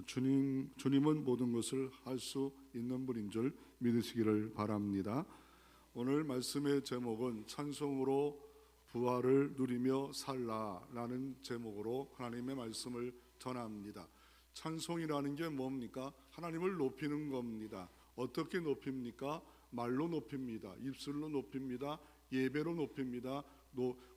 주님은 모든 것을 할 수 있는 분인 줄 믿으시기를 바랍니다. 오늘 말씀의 제목은 찬송으로 부활을 누리며 살라라는 제목으로 하나님의 말씀을 전합니다. 찬송이라는 게 뭡니까? 하나님을 높이는 겁니다. 어떻게 높입니까? 말로 높입니다. 입술로 높입니다. 예배로 높입니다.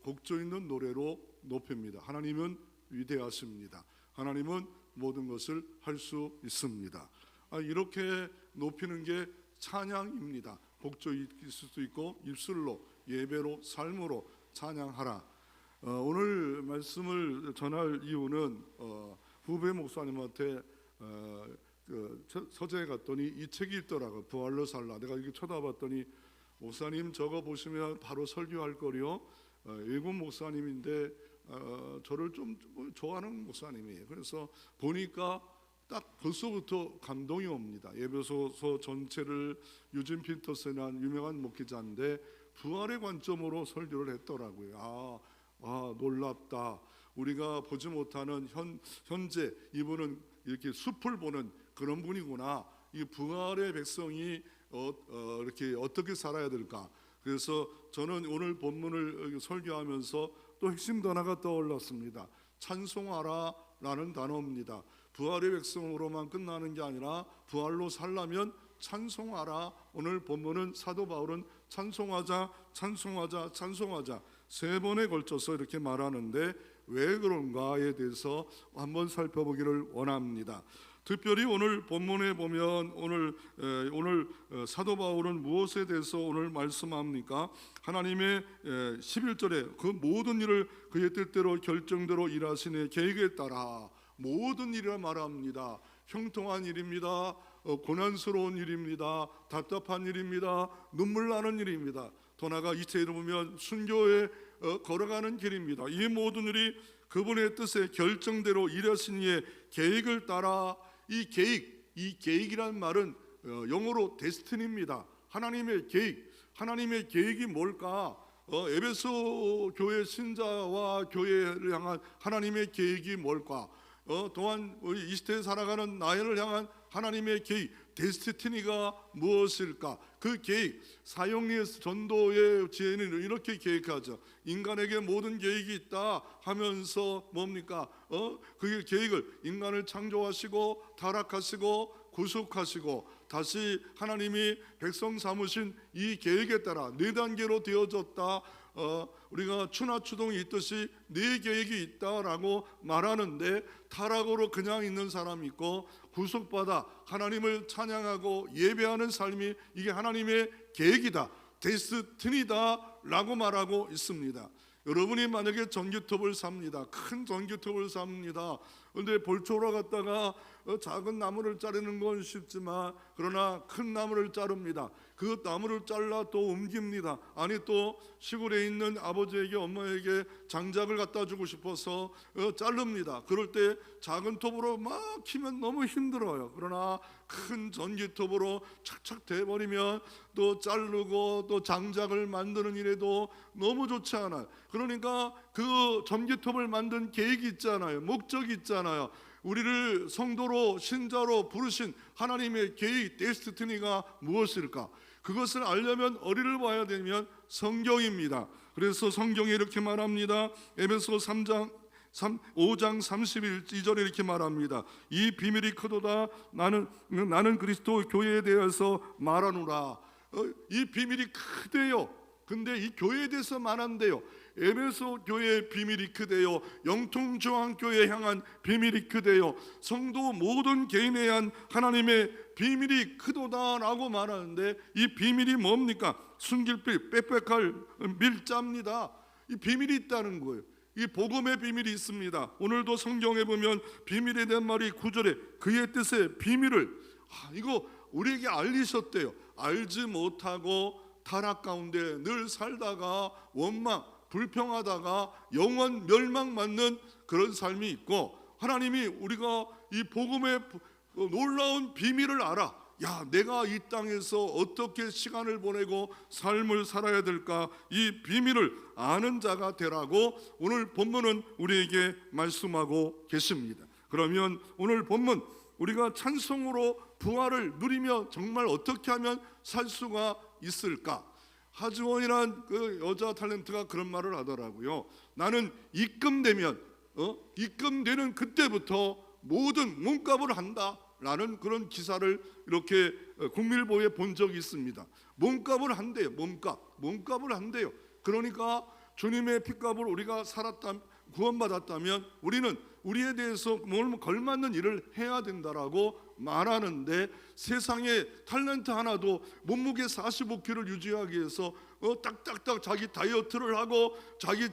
곡조 있는 노래로 높입니다. 하나님은 위대하십니다. 하나님은 모든 것을 할 수 있습니다. 이렇게 높이는 게 찬양입니다. 곡조 있을 수도 있고 입술로, 예배로, 삶으로 찬양하라. 오늘 말씀을 전할 이유는 후배 목사님한테 서재에 갔더니 이 책이 있더라고요. 부활로 살라. 내가 이렇게 쳐다봤더니 목사님 저거 보시면 바로 설교할 거리요. 외국 목사님인데 저를 좀 좋아하는 목사님이에요. 그래서 보니까 딱 벌써부터 감동이 옵니다. 에베소서 전체를 유진 피터슨이라는 유명한 목회자인데 부활의 관점으로 설교를 했더라고요. 놀랍다. 우리가 보지 못하는 현재 이분은 이렇게 숲을 보는 그런 분이구나. 이 부활의 백성이 이렇게 어떻게 살아야 될까? 그래서 저는 오늘 본문을 설교하면서 또 핵심 단어가 떠올랐습니다. 찬송하라라는 단어입니다. 부활의 백성으로만 끝나는 게 아니라 부활로 살려면 찬송하라. 오늘 본문은 사도 바울은 찬송하자, 찬송하자, 찬송하자 세 번에 걸쳐서 이렇게 말하는데 왜 그런가에 대해서 한번 살펴보기를 원합니다. 특별히 오늘 본문에 보면 오늘 사도 바울은 무엇에 대해서 오늘 말씀합니까? 하나님의 11절에 그 모든 일을 그의 뜻대로 결정대로 일하시는 계획에 따라 모든 일이라 말합니다. 형통한 일입니다. 고난스러운 일입니다. 답답한 일입니다. 눈물 나는 일입니다. 더 나아가 이체를 보면 순교에 걸어가는 길입니다. 이 모든 일이 그분의 뜻에 결정대로 일하신 이의 계획을 따라 이 계획이라는 말은 영어로 데스티니입니다. 하나님의 계획이 뭘까? 에베소 교회 신자와 교회를 향한 하나님의 계획이 뭘까? 또한 우리 이 시대에 살아가는 나를 향한 하나님의 계획, 데스티니가 무엇일까? 그 계획, 사형리의 전도의 지혜는 이렇게 계획하죠. 인간에게 모든 계획이 있다 하면서 뭡니까? 그 계획을 인간을 창조하시고 타락하시고 구속하시고 다시 하나님이 백성 삼으신 이 계획에 따라 네 단계로 되어졌다. 우리가 추나추동이 있듯이 네 계획이 있다라고 말하는데 타락으로 그냥 있는 사람이 있고 구속받아 하나님을 찬양하고 예배하는 삶이 이게 하나님의 계획이다, 데스티니다 라고 말하고 있습니다. 여러분이 만약에 전기톱을 삽니다. 큰 전기톱을 삽니다. 그런데 볼초로 갔다가 작은 나무를 자르는 건 쉽지만 그러나 큰 나무를 자릅니다. 그 나무를 잘라 또 옮깁니다. 아니 또 시골에 있는 아버지에게 엄마에게 장작을 갖다 주고 싶어서 자릅니다. 그럴 때 작은 톱으로 막 키면 너무 힘들어요. 그러나 큰 전기톱으로 착착 대버리면 또 자르고 또 장작을 만드는 일에도 너무 좋지 않아요. 그러니까 그 전기톱을 만든 계획이 있잖아요. 목적이 있잖아요. 우리를 성도로 신자로 부르신 하나님의 계획, 데스티니가 무엇일까? 그것을 알려면 어디를 봐야 되면 성경입니다. 그래서 성경에 이렇게 말합니다. 에베소 5장 32절에 이렇게 말합니다. 이 비밀이 크도다. 나는 그리스도 교회에 대해서 말하노라. 이 비밀이 크대요. 근데 이 교회에 대해서 말한대요. 에베소 교회의 비밀이 크대요. 영통중앙교회 향한 비밀이 크대요. 성도 모든 개인에 대한 하나님의 비밀이 크도다라고 말하는데 이 비밀이 뭡니까? 순길필 빽빽할 밀자입니다. 이 비밀이 있다는 거예요. 이 복음의 비밀이 있습니다. 오늘도 성경에 보면 비밀에 대한 말이 9절에 그의 뜻의 비밀을 이거 우리에게 알리셨대요. 알지 못하고 타락 가운데 늘 살다가 원망, 불평하다가 영원 멸망받는 그런 삶이 있고 하나님이 우리가 이 복음의 놀라운 비밀을 알아. 내가 이 땅에서 어떻게 시간을 보내고 삶을 살아야 될까? 이 비밀을 아는 자가 되라고 오늘 본문은 우리에게 말씀하고 계십니다. 그러면 오늘 본문 우리가 찬송으로 부활을 누리며 정말 어떻게 하면 살 수가 있을까? 하지원이란 그 여자 탤런트가 그런 말을 하더라고요. 나는 입금되는 그때부터 모든 몸값을 한다라는 그런 기사를 이렇게 국민일보에 본 적이 있습니다. 몸값을 한대요. 몸값을 한대요. 그러니까 주님의 피값을 우리가 구원받았다면 우리는 우리에 대해서 걸맞는 일을 해야 된다라고 말하는데, 세상에 탤런트 하나도 몸무게 45kg를 유지하기 위해서 딱딱딱 자기 다이어트를 하고 자기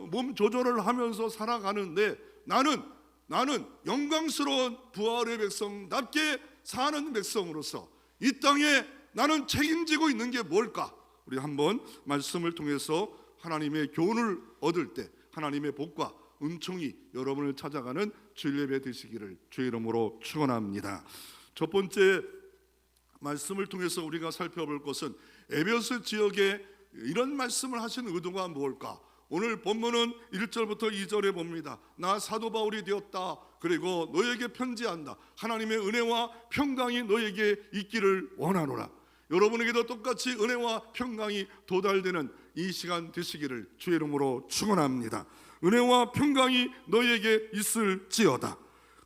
몸 조절을 하면서 살아가는데, 나는 영광스러운 부활의 백성답게 사는 백성으로서 이 땅에 나는 책임지고 있는 게 뭘까? 우리 한번 말씀을 통해서 하나님의 교훈을 얻을 때 하나님의 복과 은총이 여러분을 찾아가는 주일 예배 되시기를 주의 이름으로 축원합니다. 첫 번째 말씀을 통해서 우리가 살펴볼 것은 에베소 지역에 이런 말씀을 하신 의도가 무엇일까? 오늘 본문은 1절부터 2절에 봅니다. 나 사도 바울이 되었다. 그리고 너에게 편지한다. 하나님의 은혜와 평강이 너에게 있기를 원하노라. 여러분에게도 똑같이 은혜와 평강이 도달되는 이 시간 되시기를 주의 이름으로 축원합니다. 은혜와 평강이 너에게 있을지어다.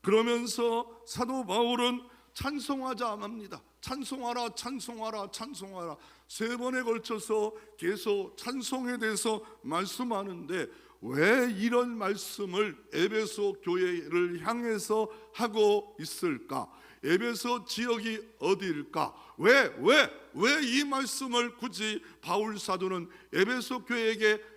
그러면서 사도 바울은 찬송하자 합니다. 찬송하라, 찬송하라, 찬송하라. 3번에 걸쳐서 계속 찬송에 대해서 말씀하는데, 왜 이런 말씀을 에베소 교회를 향해서 하고 있을까? 에베소 지역이 어디일까? 왜 이 말씀을 굳이 바울 사도는 에베소 교회에게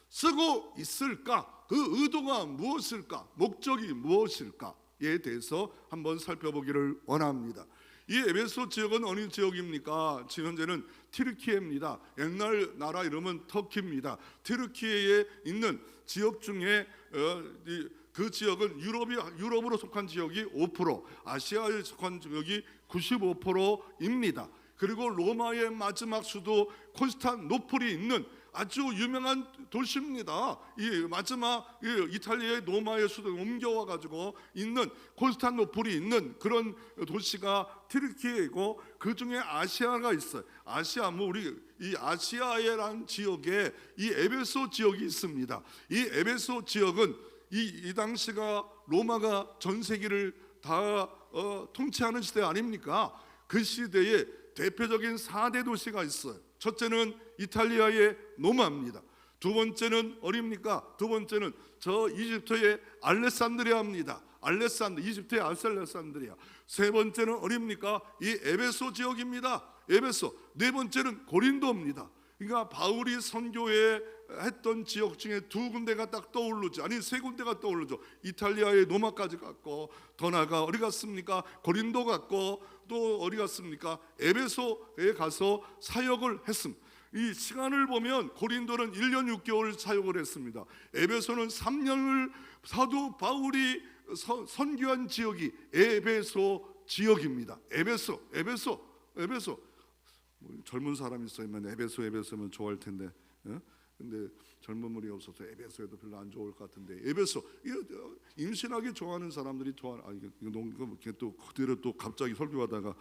쓰고 있을까? 그 의도가 무엇일까? 목적이 무엇일까에 대해서 한번 살펴보기를 원합니다. 이 에베소 지역은 어느 지역입니까? 지금 현재는 튀르키예입니다. 옛날 나라 이름은 터키입니다. 튀르키예에 있는 지역 중에 그 지역은 유럽으로 속한 지역이 5%, 아시아에 속한 지역이 95%입니다. 그리고 로마의 마지막 수도 콘스탄노플이 있는 아주 유명한 도시입니다. 이 마지막 이탈리아의 로마의 수도에 옮겨와 가지고 있는 콘스탄노플이 있는 그런 도시가 튀르키예이고, 그 중에 아시아가 있어요. 우리 이 아시아에라는 지역에 이 에베소 지역이 있습니다. 이 에베소 지역은 이 당시가 로마가 전 세계를 다 통치하는 시대 아닙니까? 그 시대에 대표적인 4대 도시가 있어요. 첫째는 이탈리아의 로마입니다. 두 번째는 어디입니까? 두 번째는 저 이집트의 알렉산드리아입니다. 이집트의 알렉산드리아. 세 번째는 어디입니까? 이 에베소 지역입니다. 에베소. 네 번째는 고린도입니다. 그러니까 바울이 선교에 했던 지역 중에 2군데가 딱 떠오르죠. 아니 3군데가 떠오르죠. 이탈리아의 로마까지 갔고, 더 나아가 어디 갔습니까? 고린도 갔고, 또 어디 갔습니까? 에베소에 가서 사역을 했습니다. 이 시간을 보면 고린도는 1년 6개월 사역을 했습니다. 에베소는 3년을 사도 바울이 선교한 지역이 에베소 지역입니다. 에베소. 젊은 사람이 있으면 에베소면 좋아할 텐데, 근데 젊은 분이 없어서 에베소에도 별로 안 좋을 것 같은데, 에베소 임신하기 좋아하는 사람들이 이거 또 그대로 또 갑자기 설교하다가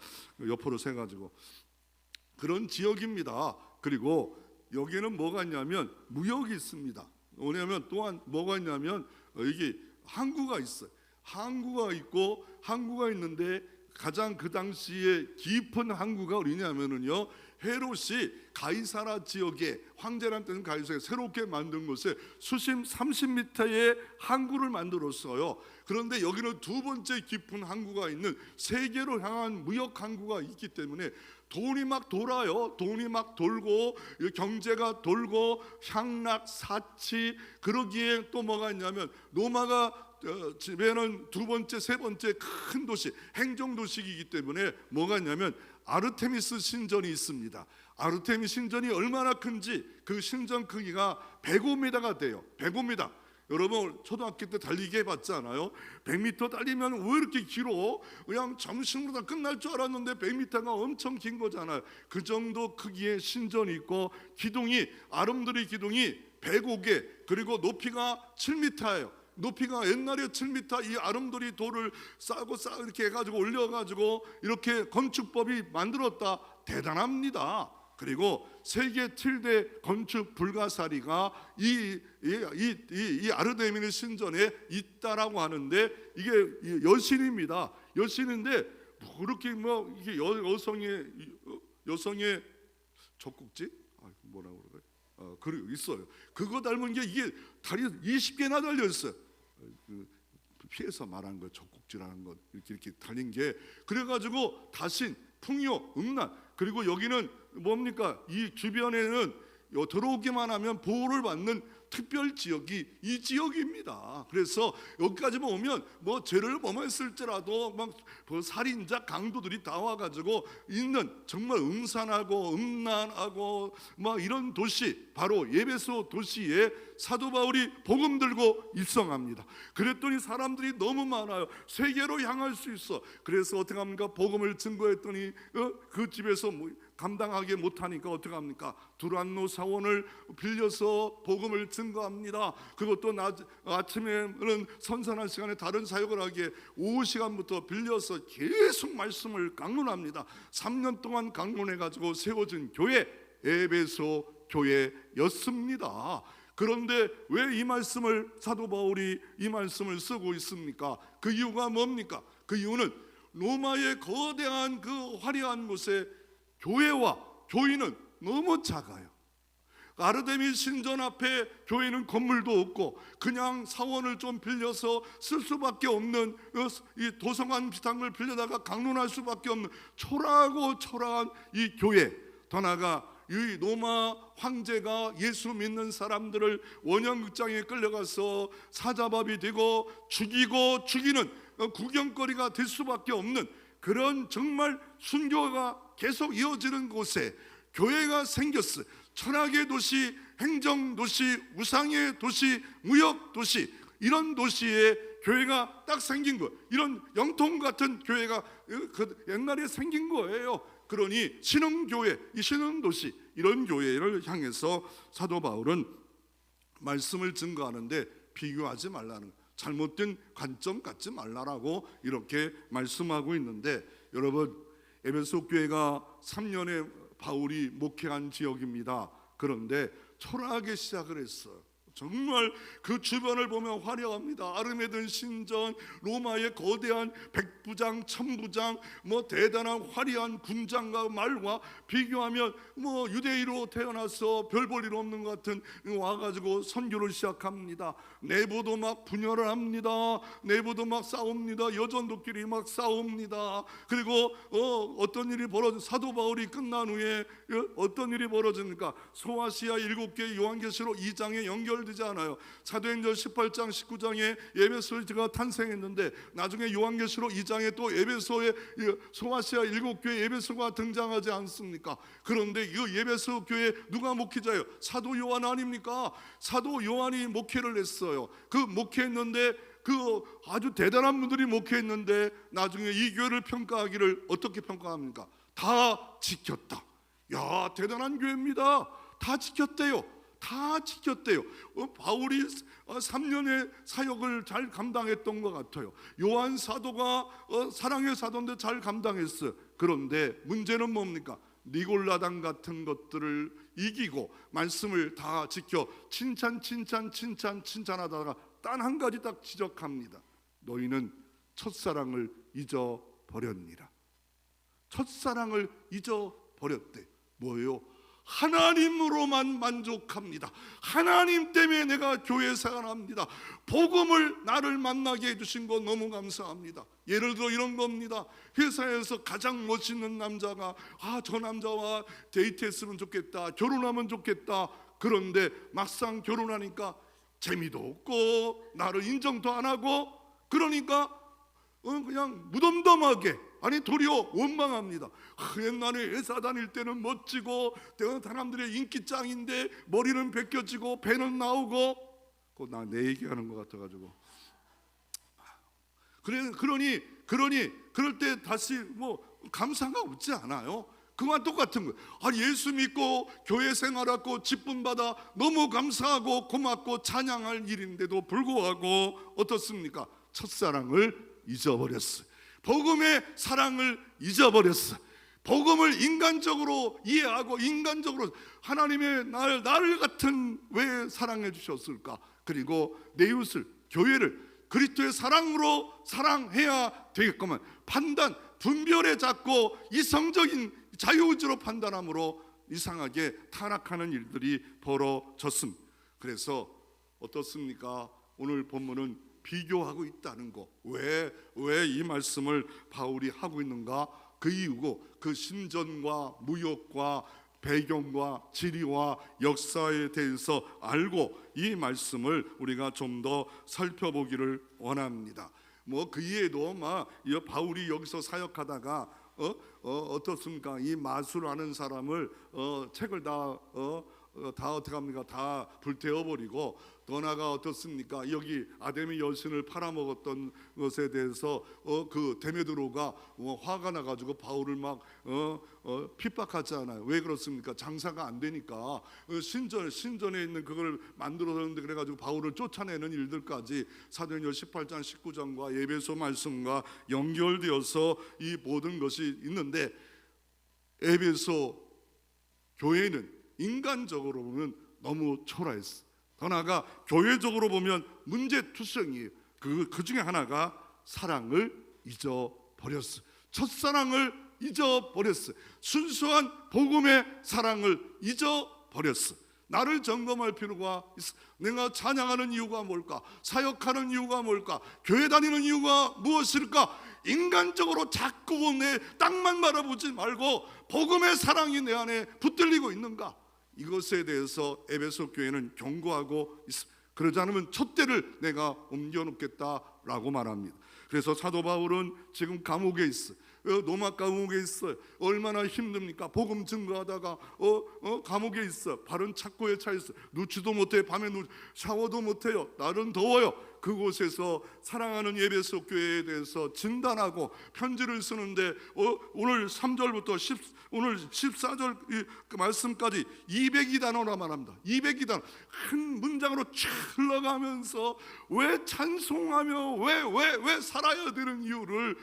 옆으로 새가지고 그런 지역입니다. 그리고 여기는 뭐가 있냐면 무역이 있습니다. 뭐냐면 또한 뭐가 있냐면 여기 항구가 있어요. 항구가 있는데 가장 그 당시에 깊은 항구가 어디냐면은요, 헤롯이 가이사라 지역에, 황제라는 뜻은 가이사라, 새롭게 만든 곳에 수심 30m의 항구를 만들었어요. 그런데 여기는 두 번째 깊은 항구가 있는 세계로 향한 무역 항구가 있기 때문에 돈이 막 돌아요. 돈이 막 돌고 경제가 돌고 향락 사치, 그러기에 또 뭐가 있냐면 로마가 집에는 두 번째, 세 번째 큰 도시, 행정 도시이기 때문에 뭐가 있냐면 아르테미스 신전이 있습니다. 아르테미스 신전이 얼마나 큰지, 그 신전 크기가 105m가 돼요. 105m. 여러분 초등학교 때 달리기 해봤지 않아요? 100m 달리면 왜 이렇게 길어? 그냥 점심으로 다 끝날 줄 알았는데 100m가 엄청 긴 거잖아요. 그 정도 크기의 신전이 있고, 기둥이, 아름드리 기둥이 105개, 그리고 높이가 7m예요. 높이가 옛날에 7m, 이 아름드리 돌을 싸고 이렇게 해가지고 올려가지고 이렇게 건축법이 만들었다. 대단합니다. 그리고 세계 7대 건축 불가사리가 이 아르테미스 신전에 있다라고 하는데, 이게 여신입니다. 여신인데 그렇게 뭐 이게 여성의 젖꼭지? 뭐라고 그래? 그리고 있어요. 그거 닮은 게 이게 다리 20개나 달려 있어요. 피해서 말한 거, 젖꼭지라는 것 이렇게 달린 게. 그래가지고 다신, 풍요, 음란, 그리고 여기는 뭡니까? 이 주변에는 들어오기만 하면 보호를 받는 특별 지역이 이 지역입니다. 그래서 여기까지만 오면 뭐 죄를 범했을지라도 막 살인자, 강도들이 다 와가지고 있는 정말 음산하고 음란하고 막 이런 도시, 바로 에베소 도시에 사도 바울이 복음 들고 입성합니다. 그랬더니 사람들이 너무 많아요. 세계로 향할 수 있어. 그래서 어떻게 합니까? 복음을 증거했더니 그 집에서 감당하기 못하니까 어떻게 합니까? 두란노 사원을 빌려서 복음을 증거합니다. 그것도 아침에는 선선한 시간에 다른 사역을 하기에 오후 시간부터 빌려서 계속 말씀을 강론합니다. 3년 동안 강론해가지고 세워진 교회, 에베소 교회였습니다. 그런데 왜 이 말씀을, 사도 바울이 이 말씀을 쓰고 있습니까? 그 이유가 뭡니까? 그 이유는 로마의 거대한 그 화려한 곳에 교회와 교인은 너무 작아요. 아르테미스 신전 앞에 교회는 건물도 없고 그냥 사원을 좀 빌려서 쓸 수밖에 없는, 이 도성관 비상을 빌려다가 강론할 수밖에 없는 초라하고 초라한 이 교회. 더 나아가 이 로마 황제가 예수 믿는 사람들을 원형극장에 끌려가서 사자밥이 되고 죽이고 죽이는 구경거리가 될 수밖에 없는 그런 정말 순교가 계속 이어지는 곳에 교회가 생겼어요. 철학의 도시, 행정 도시, 우상의 도시, 무역 도시, 이런 도시에 교회가 딱 생긴 거예요. 이런 영통 같은 교회가 옛날에 생긴 거예요. 그러니 신흥교회, 이 신흥도시, 이런 교회를 향해서 사도 바울은 말씀을 증거하는데 비교하지 말라는 거예요. 잘못된 관점 갖지 말라라고 이렇게 말씀하고 있는데, 여러분, 에베소 교회가 3년에 바울이 목회한 지역입니다. 그런데 초라하게 시작을 했어요. 정말 그 주변을 보면 화려합니다. 아르메든 신전, 로마의 거대한 백부장, 천부장, 뭐 대단한 화려한 군장과 말과 비교하면 뭐 유대인으로 태어나서 별 볼 일 없는 것 같은 와가지고 선교를 시작합니다. 내부도 막 분열을 합니다. 내부도 막 싸웁니다. 여전도끼리 막 싸웁니다. 그리고 어떤 일이 사도 바울이 끝난 후에 어떤 일이 벌어집니까? 소아시아 7개 요한계시록 2장에 연결되지 않아요. 사도행전 18장 19장에 에베소가 탄생했는데 나중에 요한계시록 2장에 또 에베소의 소아시아 7교회 에베소가 등장하지 않습니까? 그런데 이 에베소 교회 누가 목회자예요? 사도 요한 아닙니까? 사도 요한이 목회를 했어요. 그 목회했는데 그 아주 대단한 분들이 목회했는데 나중에 이 교회를 평가하기를 어떻게 평가합니까? 다 지켰다. 야, 대단한 교회입니다. 다 지켰대요. 다 지켰대요. 바울이 3년의 사역을 잘 감당했던 것 같아요. 요한 사도가 사랑의 사도인데 잘 감당했어요. 그런데 문제는 뭡니까? 니골라당 같은 것들을 이기고 말씀을 다 지켜 칭찬하다가 단 한 가지 딱 지적합니다. 너희는 첫사랑을 잊어버렸니라. 첫사랑을 잊어버렸대. 뭐예요? 하나님으로만 만족합니다. 하나님 때문에 내가 교회 생활합니다. 복음을 나를 만나게 해주신 거 너무 감사합니다. 예를 들어 이런 겁니다. 회사에서 가장 멋있는 남자가 저 남자와 데이트했으면 좋겠다, 결혼하면 좋겠다. 그런데 막상 결혼하니까 재미도 없고 나를 인정도 안 하고, 그러니까 그냥 무덤덤하게, 아니 도리어 원망합니다. 옛날에 회사 다닐 때는 멋지고 사람들의 인기짱인데 머리는 벗겨지고 배는 나오고, 나 내 얘기하는 것 같아가지고 그러니 그럴 때 다시 뭐 감사가 없지 않아요. 그와 똑같은 거예요. 예수 믿고 교회 생활하고 직분 받아 너무 감사하고 고맙고 찬양할 일인데도 불구하고 어떻습니까? 첫사랑을 잊어버렸어요. 복음의 사랑을 잊어버렸어요. 복음을 인간적으로 이해하고 인간적으로 하나님의 나를 같은 왜 사랑해 주셨을까? 그리고 내 이웃을, 교회를 그리스도의 사랑으로 사랑해야 되겠구만. 판단, 분별에 잡고 이성적인 자유의지로 판단함으로 이상하게 타락하는 일들이 벌어졌습니다. 그래서 어떻습니까? 오늘 본문은 비교하고 있다는 거. 왜 이 말씀을 바울이 하고 있는가? 그 이유고 그 신전과 무역과 배경과 지리와 역사에 대해서 알고 이 말씀을 우리가 좀 더 살펴보기를 원합니다. 그 이해도 바울이 여기서 사역하다가 어떻습니까? 이 마술하는 사람을 책을 다 어떻게 합니까? 다 불태워버리고 너나가 어떻습니까? 여기 아데미 여신을 팔아먹었던 것에 대해서 그 데메드로가 화가 나가지고 바울을 막 핍박하잖아요. 왜 그렇습니까? 장사가 안 되니까 신전에 있는 그걸 만들어놨는데 그래가지고 바울을 쫓아내는 일들까지 사도행전 18장 19장과 에베소 말씀과 연결되어서 이 모든 것이 있는데, 에베소 교회는 인간적으로 보면 너무 초라했어. 더 나아가 교회적으로 보면 문제투성이에요. 그 중에 하나가 사랑을 잊어버렸어. 첫사랑을 잊어버렸어. 순수한 복음의 사랑을 잊어버렸어. 나를 점검할 필요가 있어. 내가 찬양하는 이유가 뭘까? 사역하는 이유가 뭘까? 교회 다니는 이유가 무엇일까? 인간적으로 자꾸 내 땅만 바라보지 말고 복음의 사랑이 내 안에 붙들리고 있는가? 이것에 대해서 에베소 교회는 경고하고 있습니다. 그러지 않으면 촛대를 내가 옮겨놓겠다라고 말합니다. 그래서 사도 바울은 지금 감옥에 있어. 로마 감옥에 있어요. 얼마나 힘듭니까? 복음 증거하다가 감옥에 있어. 바른 착고에 차 있어. 누치도 못해. 밤에 샤워도 못해요. 날은 더워요. 그곳에서 사랑하는 에베소 교회에 대해서 진단하고 편지를 쓰는데 오늘 3절부터 오늘 14절 그 말씀까지 202단어라 말합니다. 202단어 한 문장으로 쫙 흘러가면서 왜 찬송하며 왜 살아야 되는 이유를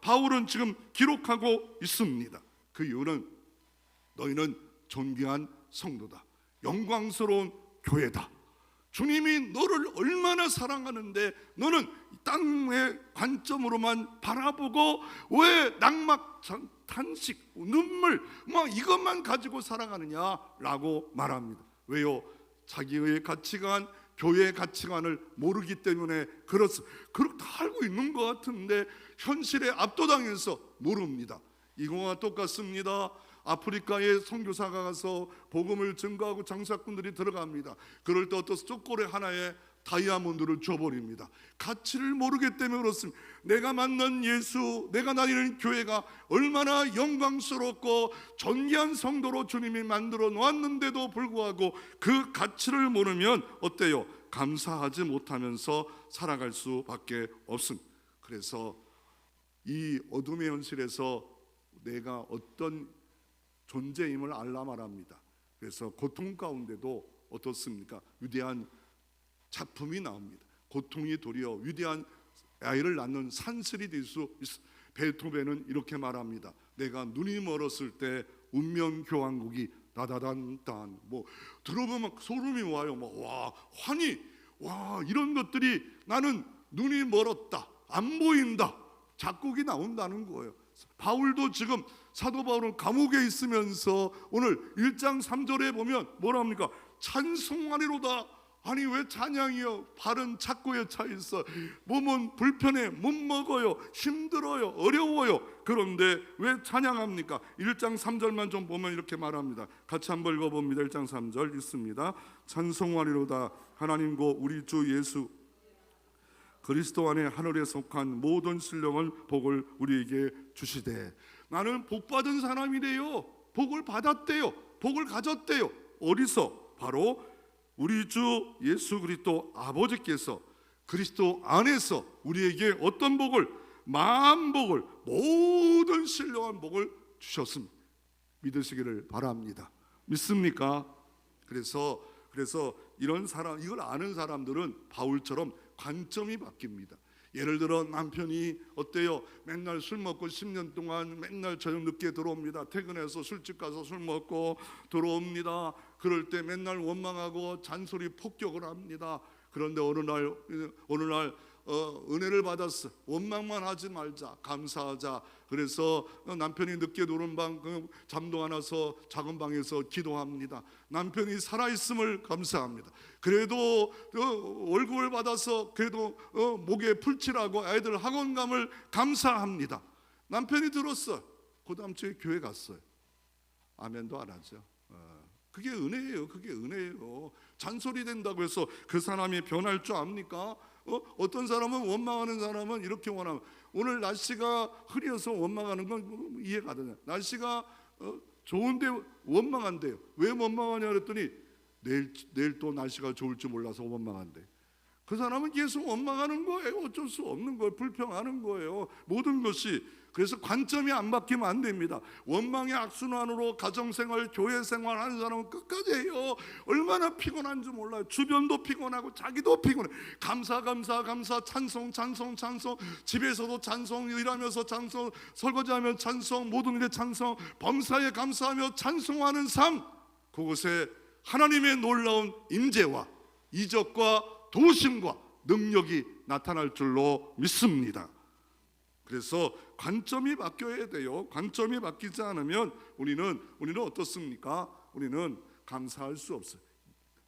바울은 지금 기록하고 있습니다. 그 이유는 너희는 존귀한 성도다. 영광스러운 교회다. 주님이 너를 얼마나 사랑하는데 너는 땅의 관점으로만 바라보고 왜 낙막, 탄식, 눈물 이것만 가지고 사랑하느냐라고 말합니다. 왜요? 자기의 가치관, 교회의 가치관을 모르기 때문에 그렇습니다. 그렇게 다 알고 있는 것 같은데 현실에 압도당해서 모릅니다. 이거와 똑같습니다. 아프리카에 선교사가 가서 복음을 증거하고 장사꾼들이 들어갑니다. 그럴 때 어떤 쪼꼬레 하나에 다이아몬드를 줘버립니다. 가치를 모르기 때문에 그렇습니다. 내가 만난 예수, 내가 다니는 교회가 얼마나 영광스럽고 존귀한 성도로 주님이 만들어 놓았는데도 불구하고 그 가치를 모르면 어때요? 감사하지 못하면서 살아갈 수밖에 없습니다. 그래서 이 어둠의 현실에서 내가 어떤 존재임을 알라 말합니다. 그래서 고통 가운데도 어떻습니까? 위대한 작품이 나옵니다. 고통이 도리어 위대한 아이를 낳는 산슬이 될 수 있어. 베토벤은 이렇게 말합니다. 내가 눈이 멀었을 때 운명 교환곡이 다다단단 들어보면 소름이 와요. 환희 이런 것들이 나는 눈이 멀었다, 안 보인다, 작곡이 나온다는 거예요. 바울도 지금 사도 바울은 감옥에 있으면서 오늘 1장 3절에 보면 뭐라 합니까? 찬송하리로다. 아니 왜 찬양이요? 발은 착고에 차 있어. 몸은 불편해. 못 먹어요. 힘들어요. 어려워요. 그런데 왜 찬양합니까? 1장 3절만 좀 보면 이렇게 말합니다. 같이 한번 읽어봅니다. 1장 3절 있습니다. 찬송하리로다. 하나님과 우리 주 예수 그리스도 안에 하늘에 속한 모든 신령은 복을 우리에게 주시되. 나는 복받은 사람이래요. 복을 받았대요. 복을 가졌대요. 어디서? 바로 우리 주 예수 그리스도 아버지께서 그리스도 안에서 우리에게 어떤 복을? 만복을, 모든 신령한 복을 주셨습니다. 믿으시기를 바랍니다. 믿습니까? 그래서 이런 사람, 이걸 아는 사람들은 바울처럼 관점이 바뀝니다. 예를 들어 남편이 어때요? 맨날 술 먹고 10년 동안 맨날 저녁 늦게 들어옵니다. 퇴근해서 술집 가서 술 먹고 들어옵니다. 그럴 때 맨날 원망하고 잔소리 폭격을 합니다. 그런데 어느 날 은혜를 받았어. 원망만 하지 말자, 감사하자. 그래서 남편이 늦게 들어온 방 잠도 안 와서 작은 방에서 기도합니다. 남편이 살아있음을 감사합니다. 그래도 월급을 받아서 그래도 목에 풀칠하고 애들 학원감을 감사합니다. 남편이 들었어. 그 다음 주에 교회 갔어요. 아멘도 안 하죠. 그게 은혜예요. 그게 은혜예요. 잔소리 된다고 해서 그 사람이 변할 줄 압니까? 어떤 사람은 원망하는 사람은 이렇게 원하면, 오늘 날씨가 흐려서 원망하는 건 이해가 안 되냐. 날씨가 좋은데 원망한대요. 왜 원망하냐 그랬더니 내일 또 날씨가 좋을 줄 몰라서 원망한대. 그 사람은 계속 원망하는 거예요. 어쩔 수 없는 거예요. 불평하는 거예요. 모든 것이. 그래서 관점이 안 바뀌면 안 됩니다. 원망의 악순환으로 가정생활, 교회생활 하는 사람은 끝까지 해요. 얼마나 피곤한 줄 몰라요. 주변도 피곤하고 자기도 피곤해. 감사 찬송 집에서도 찬송, 일하면서 찬송, 설거지하면 찬송, 모든 일에 찬송, 범사에 감사하며 찬송하는 삶, 그곳에 하나님의 놀라운 임재와 이적과 도우심과 능력이 나타날 줄로 믿습니다. 그래서 관점이 바뀌어야 돼요. 관점이 바뀌지 않으면 우리는 어떻습니까? 우리는 감사할 수 없어요.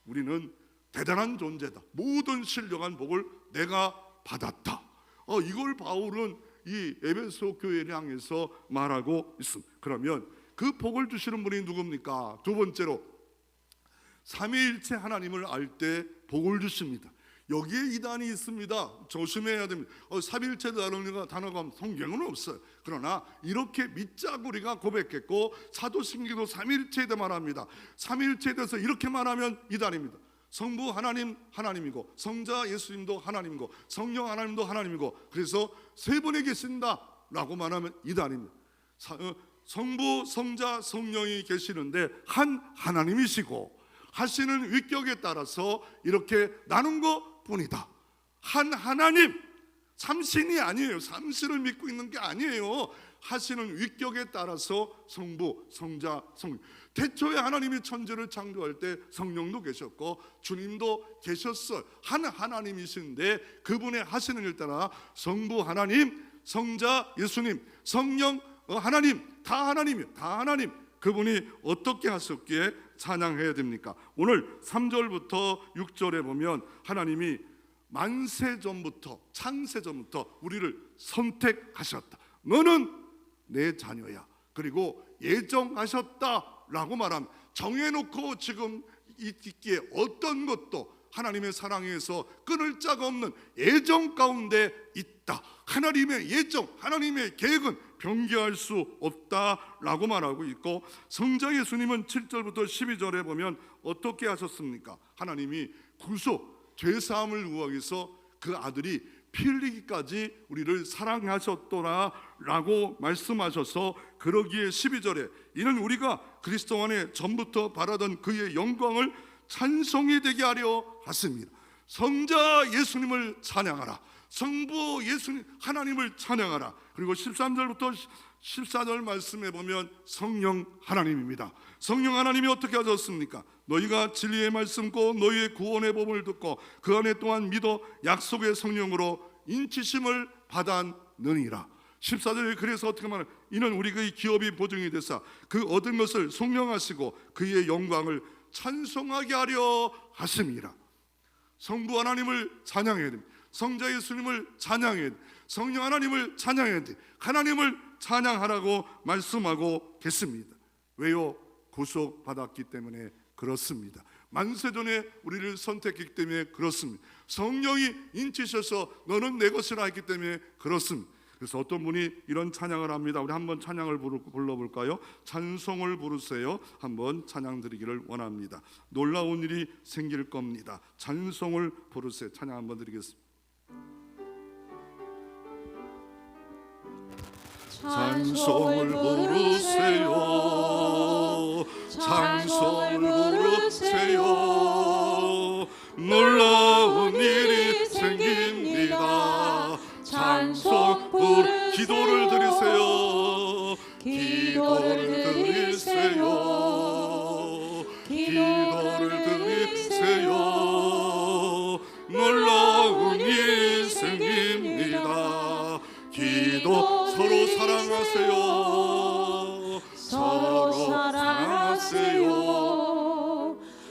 우리는 대단한 존재다. 모든 신령한 복을 내가 받았다. 이걸 바울은 이 에베소 교회를 향해서 말하고 있습니다. 그러면 그 복을 주시는 분이 누굽니까? 두 번째로 삼위일체 하나님을 알 때 복을 주십니다. 여기에 이단이 있습니다. 조심해야 됩니다. 삼위일체 단어가 성경은 없어요. 그러나 이렇게 밑자구리가 고백했고 사도신경도 삼위일체에 대해 말합니다. 삼위일체에 대해서 이렇게 말하면 이단입니다. 성부 하나님 하나님이고, 성자 예수님도 하나님이고, 성령 하나님도 하나님이고, 그래서 세 분이 계신다라고 말하면 이단입니다. 성부, 성자, 성령이 계시는데 한 하나님이시고 하시는 위격에 따라서 이렇게 나눈 것뿐이다. 한 하나님, 삼신이 아니에요. 삼신을 믿고 있는 게 아니에요. 하시는 위격에 따라서 성부, 성자, 성령. 태초에 하나님이 천지를 창조할 때 성령도 계셨고 주님도 계셨어요. 한 하나님이신데 그분의 하시는 일 따라 성부 하나님, 성자 예수님, 성령 하나님, 다 하나님이에요. 다 하나님. 그분이 어떻게 하셨기에 찬양해야 됩니까? 오늘 3절부터 6절에 보면 하나님이 만세전부터, 창세전부터 우리를 선택하셨다. 너는 내 자녀야. 그리고 예정하셨다라고 말하면 정해놓고 지금 있기에 어떤 것도 하나님의 사랑에서 끊을 자가 없는 예정 가운데 있다. 하나님의 예정, 하나님의 계획은 변개할 수 없다라고 말하고 있고, 성자 예수님은 7절부터 12절에 보면 어떻게 하셨습니까? 하나님이 구속, 죄사함을 위해서 그 아들이 피 흘리기까지 우리를 사랑하셨더라라고 말씀하셔서, 그러기에 12절에 이는 우리가 그리스도 안에 전부터 바라던 그의 영광을 찬송이 되게 하려 하십니다. 성자 예수님을 찬양하라. 성부 예수님 하나님을 찬양하라. 그리고 13절부터 14절 말씀에 보면 성령 하나님입니다. 성령 하나님이 어떻게 하셨습니까? 너희가 진리의 말씀 고 너희의 구원의 법을 듣고 그 안에 또한 믿어 약속의 성령으로 인치심을 받았느니라. 14절에 그래서 어떻게 말하냐? 이는 우리의 기업이 보증이 되사 그 얻은 것을 송영하시고 그의 영광을 찬송하게 하려 하심이라. 성부 하나님을 찬양해야 됩니다. 성자 예수님을 찬양해야 됩니다. 성령 하나님을 찬양해야 됩니다. 하나님을 찬양하라고 말씀하고 계십니다. 왜요? 구속받았기 때문에 그렇습니다. 만세전에 우리를 선택했기 때문에 그렇습니다. 성령이 인치셔서 너는 내 것이라 했기 때문에 그렇습니다. 그래서 어떤 분이 이런 찬양을 합니다. 우리 한번 찬양을 불러볼까요? 찬송을 부르세요. 한번 찬양 드리기를 원합니다. 놀라운 일이 생길 겁니다. 찬송을 부르세요. 찬양 한번 드리겠습니다. 찬송을 부르세요. 기도를 드리세요. 기도를 드리세요. 기도를 드리세요. 놀라운 일이 생깁니다. 기도 서로 사랑하세요. 서로 사랑하세요.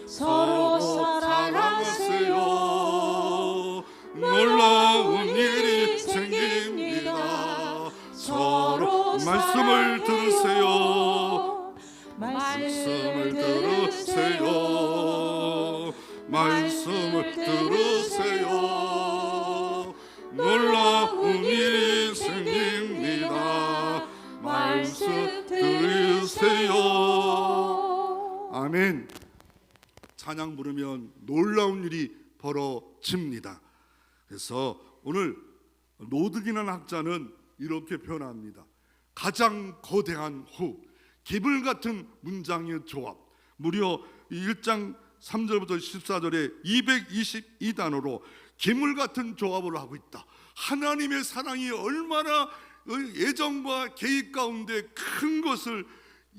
서로 사랑하세요. 놀라운 일이 생깁니다. 서로 말씀을 들으세요. 말씀을 들으세요. 말씀을 들으세요. 놀라운 일이 생깁니다. 말씀 들으세요. 아멘. 찬양 부르면 놀라운 일이 벌어집니다. 그래서 오늘 노득이라는 학자는 이렇게 표현합니다. 가장 거대한 호흡, 기물 같은 문장의 조합. 무려 1장 3절부터 14절에 222단어로 기물 같은 조합을 하고 있다. 하나님의 사랑이 얼마나 예정과 계획 가운데 큰 것을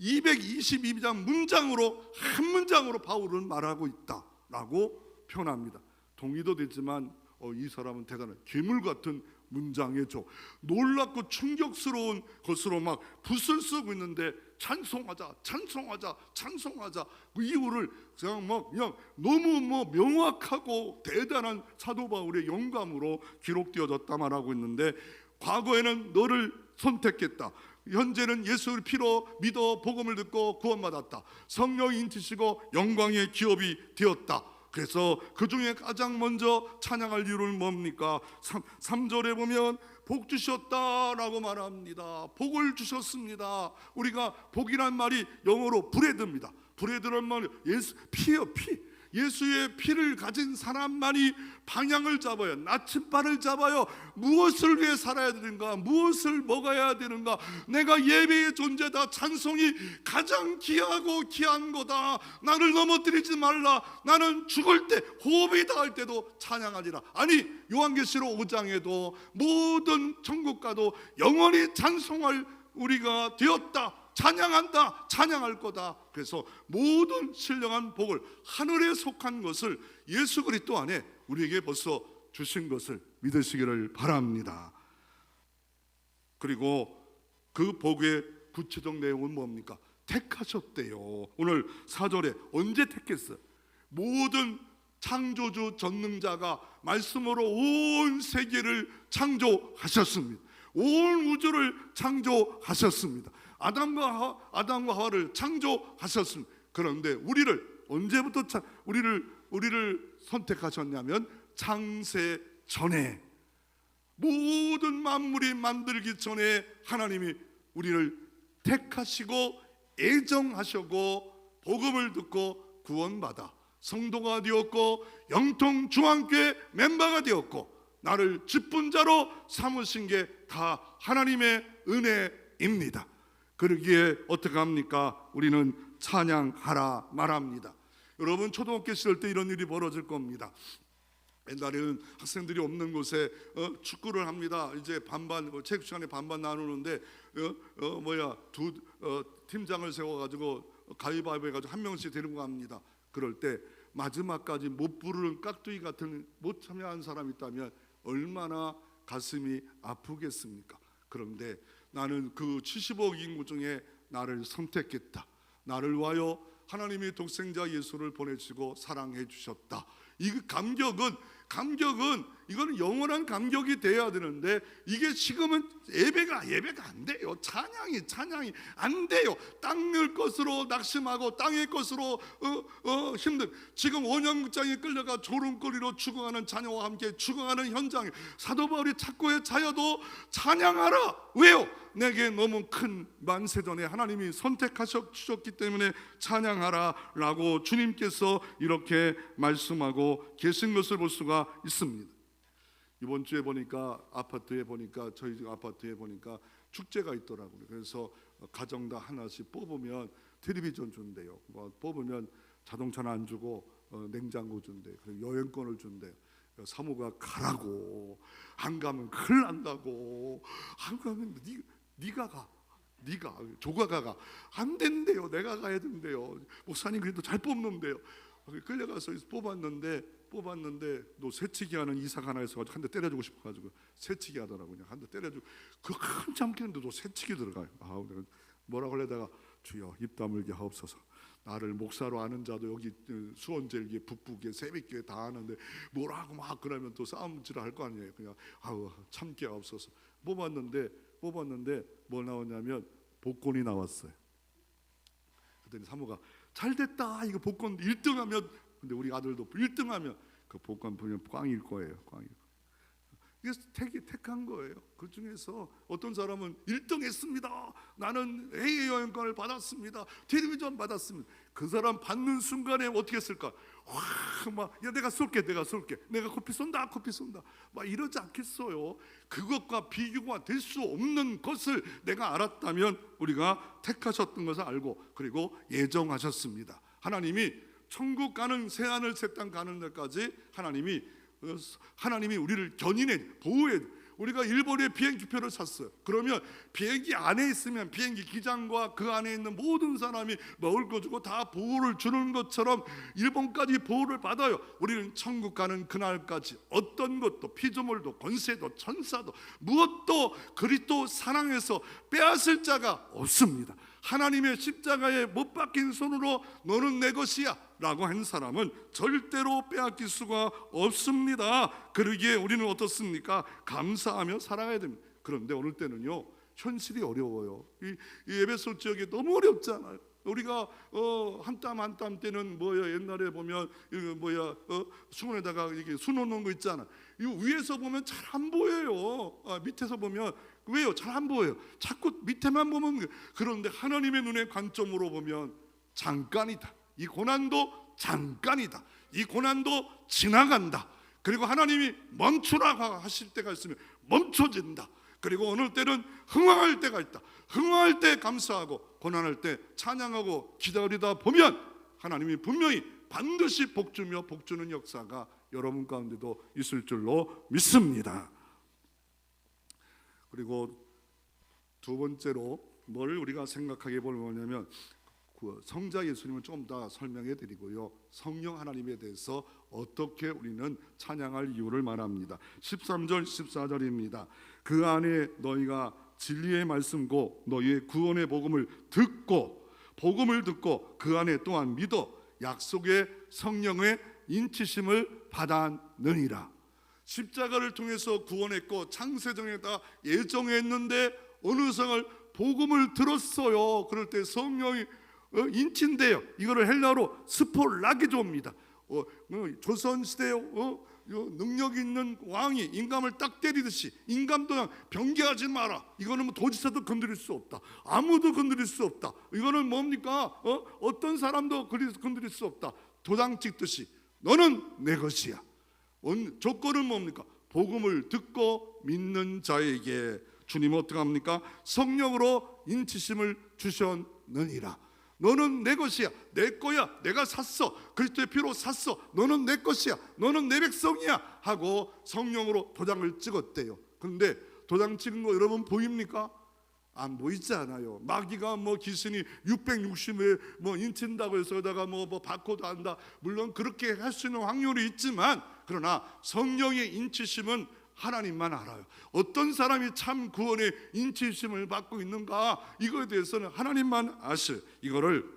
222장 문장으로, 한 문장으로 바울은 말하고 있다라고 표현합니다. 동의도 되지만 이 사람은 대단해. 괴물 같은 문장의 조, 놀랍고 충격스러운 것으로 막 붓을 쓰고 있는데 찬송하자, 찬송하자, 찬송하자. 그 이유를 그냥 너무 명확하고 대단한 사도 바울의 영감으로 기록되어졌다 말하고 있는데, 과거에는 너를 선택했다. 현재는 예수를 피로 믿어 복음을 듣고 구원받았다. 성령이 인치시고 영광의 기업이 되었다. 그래서 그 중에 가장 먼저 찬양할 이유는 뭡니까? 3절에 보면 복 주셨다라고 말합니다. 복을 주셨습니다. 우리가 복이란 말이 영어로 브레드입니다. 브레드란 말이 피예요. 피. 예수의 피를 가진 사람만이 방향을 잡아요. 나침반을 잡아요. 무엇을 위해 살아야 되는가, 무엇을 먹어야 되는가. 내가 예배의 존재다. 찬송이 가장 귀하고 귀한 거다. 나를 넘어뜨리지 말라. 나는 죽을 때, 호흡이 닿을 때도 찬양하리라. 아니, 요한계시록 5장에도 모든 천국가도 영원히 찬송할 우리가 되었다. 찬양한다, 찬양할 거다. 그래서 모든 신령한 복을, 하늘에 속한 것을 예수 그리스도 안에 우리에게 벌써 주신 것을 믿으시기를 바랍니다. 그리고 그 복의 구체적 내용은 뭡니까? 택하셨대요. 오늘 4절에 언제 택했어요? 모든 창조주 전능자가 말씀으로 온 세계를 창조하셨습니다. 온 우주를 창조하셨습니다. 아담과 하와를 창조하셨습니다. 그런데 우리를 언제부터 우리를 선택하셨냐면 창세 전에, 모든 만물이 만들기 전에 하나님이 우리를 택하시고 애정하시고 복음을 듣고 구원받아 성도가 되었고 영통 중앙교회 멤버가 되었고 나를 직분자로 삼으신 게 다 하나님의 은혜입니다. 그러기에 어떻게 합니까? 우리는 찬양하라 말합니다. 여러분, 초등학교 시절 때 이런 일이 벌어질 겁니다. 옛날에는 학생들이 없는 곳에 축구를 합니다. 이제 반반, 체육 시간에 반반 나누는데 두 팀장을 세워가지고 가위바위보 해가지고 한 명씩 데리고 갑니다. 그럴 때 마지막까지 못 부르는 깍두기 같은 못 참여한 사람이 있다면 얼마나 가슴이 아프겠습니까? 그런데 나는 그 70억 인구 중에 나를 선택했다. 나를 위하여 하나님이 독생자 예수를 보내시고 사랑해 주셨다. 이 감격은 이거는 영원한 감격이 돼야 되는데, 이게 지금은 예배가 안 돼요. 찬양이 안 돼요. 땅의 것으로 낙심하고 땅의 것으로 힘든, 지금 원형극장에 끌려가 조롱거리로 죽어가는 자녀와 함께 죽어가는 현장에 사도 바울이 착고에 차여도 찬양하라. 왜요? 내게 너무 큰 만세전에 하나님이 선택하셨기 때문에 찬양하라 라고 주님께서 이렇게 말씀하고 계신 것을 볼 수가 있습니다. 이번 주에 보니까 저희 아파트에 보니까 축제가 있더라고요. 그래서 가정당 하나씩 뽑으면 텔레비전 준대요. 뽑으면 자동차는 안 주고 냉장고 준대요. 그리고 여행권을 준대요. 사모가 가라고, 안 가면 큰일 난다고, 안 가면 네가 가, 네가 조가가 안 된대요. 내가 가야 된대요. 목사님 그래도 잘 뽑는데요. 끌려가서 뽑았는데 너 새치기 하는 이사가 하나 있어가지고 한 대 때려주고 싶어가지고 새치기 하더라고. 그냥 한 대 때려주고 그 한참 끼는데 너 새치기 들어가요. 내가 뭐라고 하려다가 주여 입 다물게 하옵소서. 나를 목사로 아는 자도 여기 수원제일교회 북부교회 새벽교회 다 아는데 뭐라고 막 그러면 또 싸움질 할 거 아니에요. 그냥 참게 하옵소서. 뽑았는데 뭐 나오냐면 복권이 나왔어요. 그랬더니 사모가 잘됐다, 이거 복권 1등하면, 근데 우리 아들도 1등하면 그 복권 보면 꽝일 거예요. 이게 택한 거예요. 그 중에서 어떤 사람은 1등 했습니다, 나는 해외여행권을 받았습니다, 텔레비전 받았습니다. 그 사람 받는 순간에 어떻게 했을까? 야 내가 쏠게, 내가 커피 쏜다 막 이러지 않겠어요. 그것과 비교가 될 수 없는 것을 내가 알았다면 우리가 택하셨던 것을 알고 그리고 예정하셨습니다. 하나님이 천국 가는, 새하늘 새 땅 가는 데까지 하나님이 우리를 견인해 보호해. 우리가 일본에 비행기표를 샀어요. 그러면 비행기 안에 있으면 비행기 기장과 그 안에 있는 모든 사람이 먹을 거 주고 다 보호를 주는 것처럼 일본까지 보호를 받아요. 우리는 천국 가는 그날까지 어떤 것도, 피조물도 권세도 천사도 무엇도 그리스도 사랑해서 빼앗을 자가 없습니다. 하나님의 십자가에 못 박힌 손으로 너는 내 것이야 라고 한 사람은 절대로 빼앗길 수가 없습니다. 그러기에 우리는 어떻습니까? 감사하며 살아야 됩니다. 그런데 어느 때는요, 현실이 어려워요. 이 에베소 지역이 너무 어렵잖아요. 우리가 한 땀 한 땀 때는 옛날에 보면 수건에다가 이렇게 수놓는 거 있잖아. 이거 위에서 보면 잘 안 보여요. 밑에서 보면 왜요? 잘 안 보여요. 자꾸 밑에만 보면. 그런데 하나님의 눈의 관점으로 보면 잠깐이다. 이 고난도 잠깐이다. 이 고난도 지나간다. 그리고 하나님이 멈추라고 하실 때가 있으면 멈춰진다. 그리고 어느 때는 흥황할 때가 있다. 흥황할 때 감사하고 고난할 때 찬양하고 기다리다 보면 하나님이 분명히 반드시 복주며 복주는 역사가 여러분 가운데도 있을 줄로 믿습니다. 그리고 두 번째로 뭘 우리가 생각하게 보려면 성자 예수님을 좀 더 설명해 드리고요, 성령 하나님에 대해서 어떻게 우리는 찬양할 이유를 말합니다. 13절 14절입니다. 그 안에 너희가 진리의 말씀고 너희의 구원의 복음을 듣고 그 안에 또한 믿어 약속의 성령의 인치심을 받았느니라. 십자가를 통해서 구원했고 창세전에 다 예정했는데 어느 성을 복음을 들었어요. 그럴 때 성령이 인친데요. 이거를 헬라어로 스폴라기조입니다. 조선시대에 능력 있는 왕이 인감을 딱 때리듯이 인감도 변개하지 마라. 이거는 도지사도 건드릴 수 없다. 아무도 건드릴 수 없다. 이거는 뭡니까? 어떤 사람도 건드릴 수 없다. 도장 찍듯이 너는 내 것이야. 조건은 뭡니까? 복음을 듣고 믿는 자에게 주님은 어떻게 합니까? 성령으로 인치심을 주셨느니라. 너는 내 것이야, 내 거야, 내가 샀어, 그리스도의 피로 샀어, 너는 내 것이야, 너는 내 백성이야 하고 성령으로 도장을 찍었대요. 그런데 도장 찍은 거 여러분 보입니까? 안 보이지 않아요. 마귀가 귀신이 660에 인친다고 해서 여기다가 바코드 한다, 물론 그렇게 할 수 있는 확률이 있지만, 그러나 성령의 인치심은 하나님만 알아요. 어떤 사람이 참 구원의 인치심을 받고 있는가, 이거에 대해서는 하나님만 아실. 이거를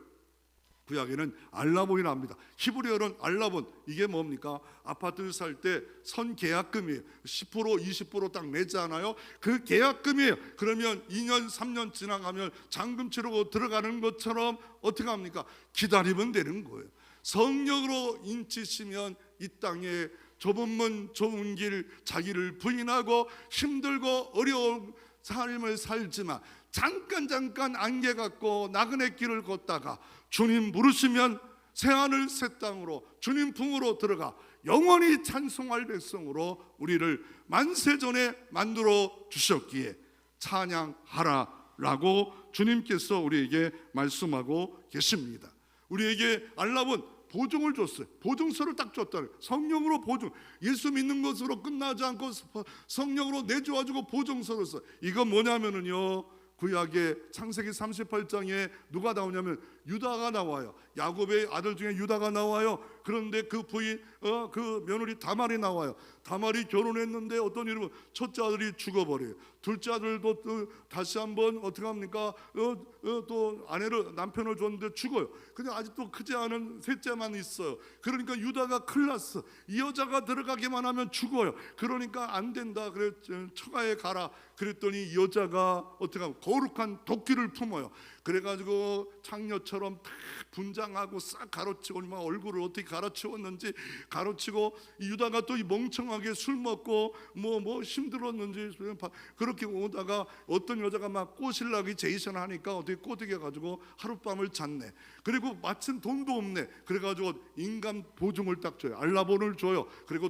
구약에는 알라본이라 합니다. 히브리어는 알라본. 이게 뭡니까? 아파트 살 때 선계약금이에요. 10% 20% 딱 내잖아요. 그 계약금이에요. 그러면 2년 3년 지나가면 잔금 치르고 들어가는 것처럼 어떻게 합니까? 기다리면 되는 거예요. 성령으로 인치시면 이 땅에 좁은 문 좁은 길 자기를 부인하고 힘들고 어려운 삶을 살지만 잠깐 안개 갖고 나그네 길을 걷다가 주님 부르시면 새하늘 새 땅으로 주님 품으로 들어가 영원히 찬송할 백성으로 우리를 만세전에 만들어 주셨기에 찬양하라라고 주님께서 우리에게 말씀하고 계십니다. 우리에게 알라본 보증을 줬어요. 보증서를 딱 줬다. 성령으로 보증. 예수 믿는 것으로 끝나지 않고 성령으로 내주어주고 보증서를 써. 이건 뭐냐면은요, 구약의 창세기 38장에 누가 나오냐면 유다가 나와요. 야곱의 아들 중에 유다가 나와요. 그런데 그 부인, 그 며느리 다말이 나와요. 다말이 결혼했는데 어떤 일로 첫째 아들이 죽어버려요. 둘째 아들도 다시 한번 어떻게 합니까? 또 남편을 줬는데 죽어요. 근데 아직도 크지 않은 셋째만 있어요. 그러니까 유다가 큰일 났어. 이 여자가 들어가기만 하면 죽어요. 그러니까 안 된다. 그래 처가에 가라. 그랬더니 이 여자가 어떻게 하면 거룩한 도끼를 품어요. 그래가지고 창녀처럼 다 분장하고 싹 가로치고 얼굴을 어떻게 가로치웠는지 가로치고, 유다가 또 멍청하게 술 먹고 뭐 힘들었는지 그렇게 오다가 어떤 여자가 막 꼬실라기 제이션 하니까 어떻게 꼬드겨 가지고 하룻밤을 잤네. 그리고 마침 돈도 없네. 그래가지고 인감 보증을 딱 줘요. 알라본을 줘요. 그리고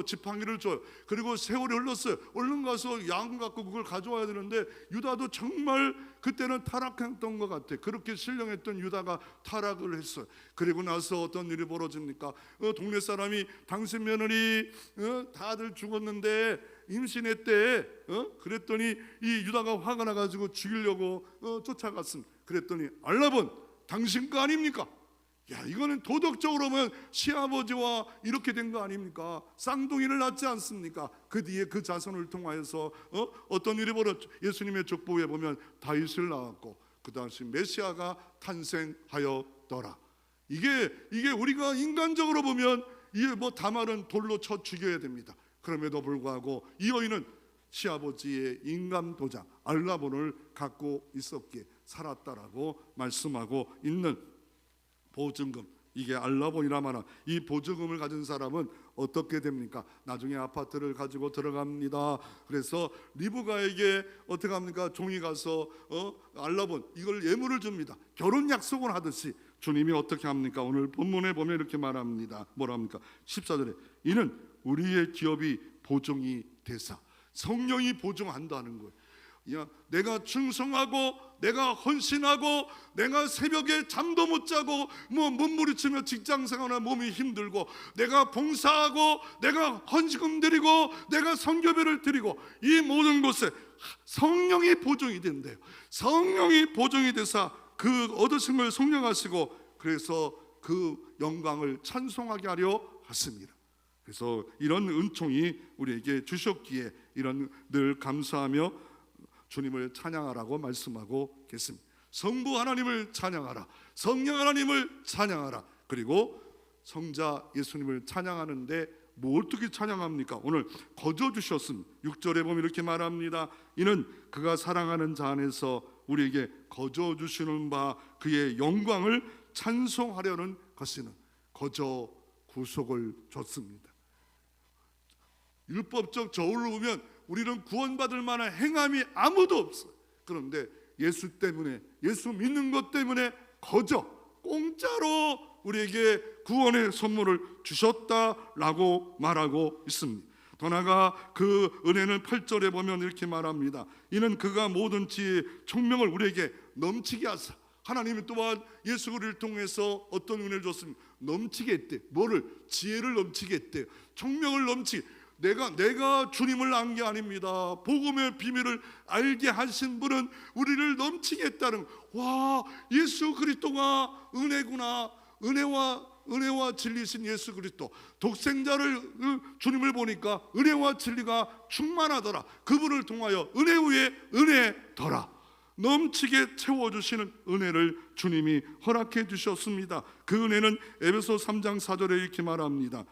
지팡이를 줘요. 그리고 세월이 흘렀어요. 얼른 가서 양 갖고 그걸 가져와야 되는데 유다도 정말 그때는 타락했던 것 같아. 그렇게 신령했던 유다가 타락을 했어요. 그리고 나서 어떤 일이 벌어집니까? 동네 사람이 당신 며느리 다들 죽었는데 임신했대. 그랬더니 이 유다가 화가 나가지고 죽이려고 쫓아갔습니다. 그랬더니 알라본 당신 거 아닙니까? 야, 이거는 도덕적으로 보면 시아버지와 이렇게 된 거 아닙니까? 쌍둥이를 낳지 않습니까? 그 뒤에 그 자손을 통하여서 어떤 일이 벌어졌죠. 예수님의 족보에 보면 다윗을 낳았고 그 당시 메시아가 탄생하였더라. 이게 우리가 인간적으로 보면 이게 뭐 다말은 돌로 쳐 죽여야 됩니다. 그럼에도 불구하고 이 여인은 시아버지의 인감 도장 알라본을 갖고 있었기에 살았다라고 말씀하고 있는 보증금, 이게 알라본이라 말한 이 보증금을 가진 사람은 어떻게 됩니까? 나중에 아파트를 가지고 들어갑니다. 그래서 리브가에게 어떻게 합니까? 종이 가서 알라본 이걸 예물을 줍니다. 결혼 약속을 하듯이 주님이 어떻게 합니까? 오늘 본문에 보면 이렇게 말합니다. 뭐라 합니까? 14절에 이는 우리의 기업이 보증이 되사, 성령이 보증한다는 거예요. 야, 내가 충성하고 내가 헌신하고 내가 새벽에 잠도 못 자고 뭐 몸부림치며 직장생활에 몸이 힘들고 내가 봉사하고 내가 헌금 드리고 내가 선교배를 드리고 이 모든 것에 성령이 보증이 된대요. 성령이 보증이 되사 그 얻으신 걸 성령하시고 그래서 그 영광을 찬송하게 하려 하십니다. 그래서 이런 은총이 우리에게 주셨기에 이런 늘 감사하며 주님을 찬양하라고 말씀하고 계십니다. 성부 하나님을 찬양하라, 성령 하나님을 찬양하라. 그리고 성자 예수님을 찬양하는데 뭐 어떻게 찬양합니까? 오늘 거저 주셨음 6절에 보면 이렇게 말합니다. 이는 그가 사랑하는 자 안에서 우리에게 거저 주시는 바 그의 영광을 찬송하려는 것이는 거저 구속을 줬습니다. 율법적 저울로 보면 우리는 구원받을 만한 행함이 아무도 없어요. 그런데 예수 때문에, 예수 믿는 것 때문에 거저 공짜로 우리에게 구원의 선물을 주셨다라고 말하고 있습니다. 더 나아가 그 은혜는 8절에 보면 이렇게 말합니다. 이는 그가 모든 지혜의 총명을 우리에게 넘치게 하사. 하나님이 또한 예수 그리스도를 통해서 어떤 은혜를 줬습니까? 넘치게 했대. 뭐를? 지혜를 넘치게 했대요. 총명을 넘치게. 내가 주님을 안 게 아닙니다. 복음의 비밀을 알게 하신 분은 우리를 넘치게 했다는, 와, 예수 그리스도가 은혜구나. 은혜와 진리신 예수 그리스도, 독생자를 주님을 보니까 은혜와 진리가 충만하더라. 그분을 통하여 은혜 위에 은혜더라. 넘치게 채워주시는 은혜를 주님이 허락해 주셨습니다. 그 은혜는 에베소 3장 4절에 이렇게 말합니다.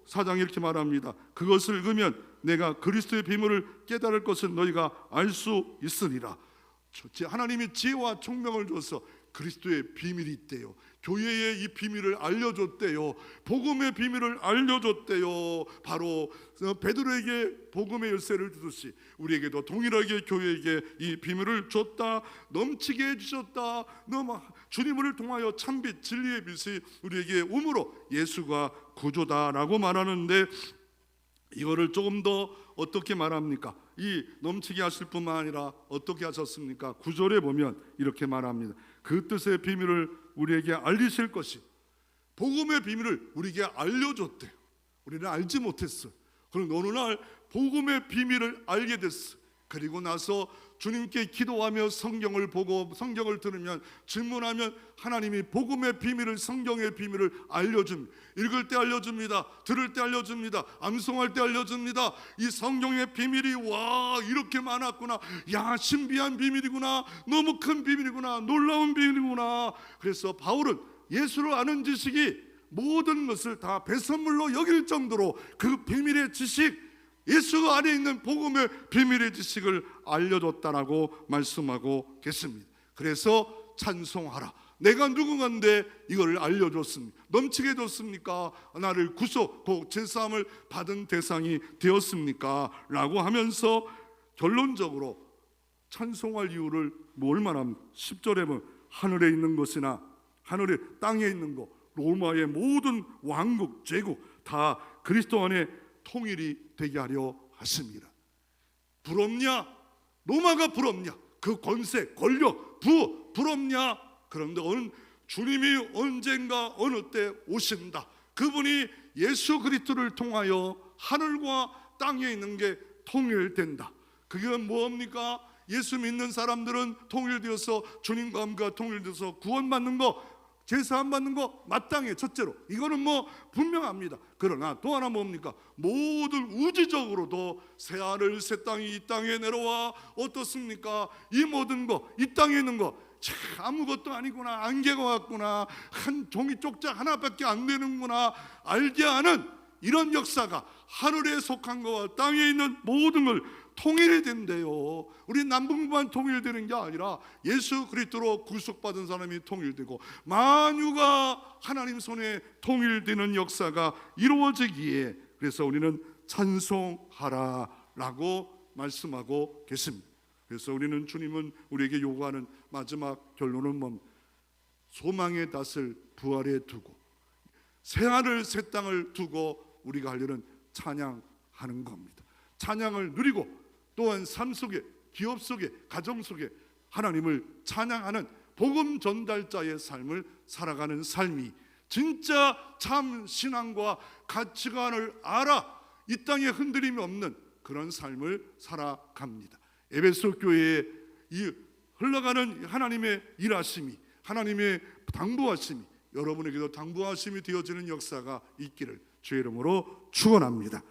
4장 이렇게 말합니다. 그것을 읽으면 내가 그리스도의 비밀을 깨달을 것을 너희가 알 수 있으리라. 하나님이 지혜와 총명을 줘서 그리스도의 비밀이 있대요. 교회에 이 비밀을 알려줬대요. 복음의 비밀을 알려줬대요. 바로 베드로에게 복음의 열쇠를 주듯이 우리에게도 동일하게 교회에게 이 비밀을 줬다. 넘치게 해주셨다. 주님을 통하여 참빛 진리의 빛이 우리에게 오므로 예수가 구조다라고 말하는데, 이거를 조금 더 어떻게 말합니까? 이 넘치게 하실 뿐만 아니라 어떻게 하셨습니까? 9절에 보면 이렇게 말합니다. 그 뜻의 비밀을 우리에게 알리실 것이 복음의 비밀을 우리에게 알려줬대요. 우리는 알지 못했어요. 그런데 어느 날 복음의 비밀을 알게 됐어요. 그리고 나서 주님께 기도하며 성경을 보고 성경을 들으면 질문하면 하나님이 복음의 비밀을, 성경의 비밀을 알려줍니다. 읽을 때 알려줍니다. 들을 때 알려줍니다. 암송할 때 알려줍니다. 이 성경의 비밀이 와 이렇게 많았구나. 야 신비한 비밀이구나. 너무 큰 비밀이구나. 놀라운 비밀이구나. 그래서 바울은 예수를 아는 지식이 모든 것을 다 배선물로 여길 정도로 그 비밀의 지식, 예수 안에 있는 복음의 비밀의 지식을 알려줬다라고 말씀하고 계십니다. 그래서 찬송하라. 내가 누군가인데 이걸 알려줬습니다. 넘치게 해줬습니까? 나를 구속, 제사함을 받은 대상이 되었습니까? 라고 하면서 결론적으로 찬송할 이유를 얼마나 하면 10절에 보면 하늘에 있는 것이나 하늘에 땅에 있는 것, 로마의 모든 왕국, 제국 다 그리스도 안에 통일이 되게 하려 하십니다. 부럽냐? 로마가 부럽냐? 그 권세, 권력, 부럽냐? 그런데 주님이 언젠가 어느 때 오신다. 그분이 예수 그리스도를 통하여 하늘과 땅에 있는 게 통일된다. 그게 뭡니까? 예수 믿는 사람들은 통일되어서 주님과 함께 통일돼서 구원받는 거, 제사함 받는 거 마땅해. 첫째로 이거는 분명합니다. 그러나 또 하나 뭡니까? 모든 우주적으로도 새 하늘 새 땅이 이 땅에 내려와 어떻습니까? 이 모든 거, 이 땅에 있는 거 참 아무것도 아니구나, 안개가 왔구나, 한 종이 쪽자 하나밖에 안 되는구나 알게 하는 이런 역사가 하늘에 속한 것과 땅에 있는 모든 걸 통일이 된대요. 우리 남북만 통일되는 게 아니라 예수 그리스도로 구속받은 사람이 통일되고 만유가 하나님 손에 통일되는 역사가 이루어지기에, 그래서 우리는 찬송하라라고 말씀하고 계십니다. 그래서 우리는 주님은 우리에게 요구하는 마지막 결론은 뭡니까? 소망의 닷을 부활에 두고 새하늘 새 땅을 두고 우리가 할 일은 찬양하는 겁니다. 찬양을 누리고 또한 삶 속에, 기업 속에, 가정 속에 하나님을 찬양하는 복음 전달자의 삶을 살아가는 삶이 진짜 참 신앙과 가치관을 알아 이 땅에 흔들림이 없는 그런 삶을 살아갑니다. 에베소 교회에 이 흘러가는 하나님의 일하심이, 하나님의 당부하심이 여러분에게도 당부하심이 되어지는 역사가 있기를 주의 이름으로 축원합니다.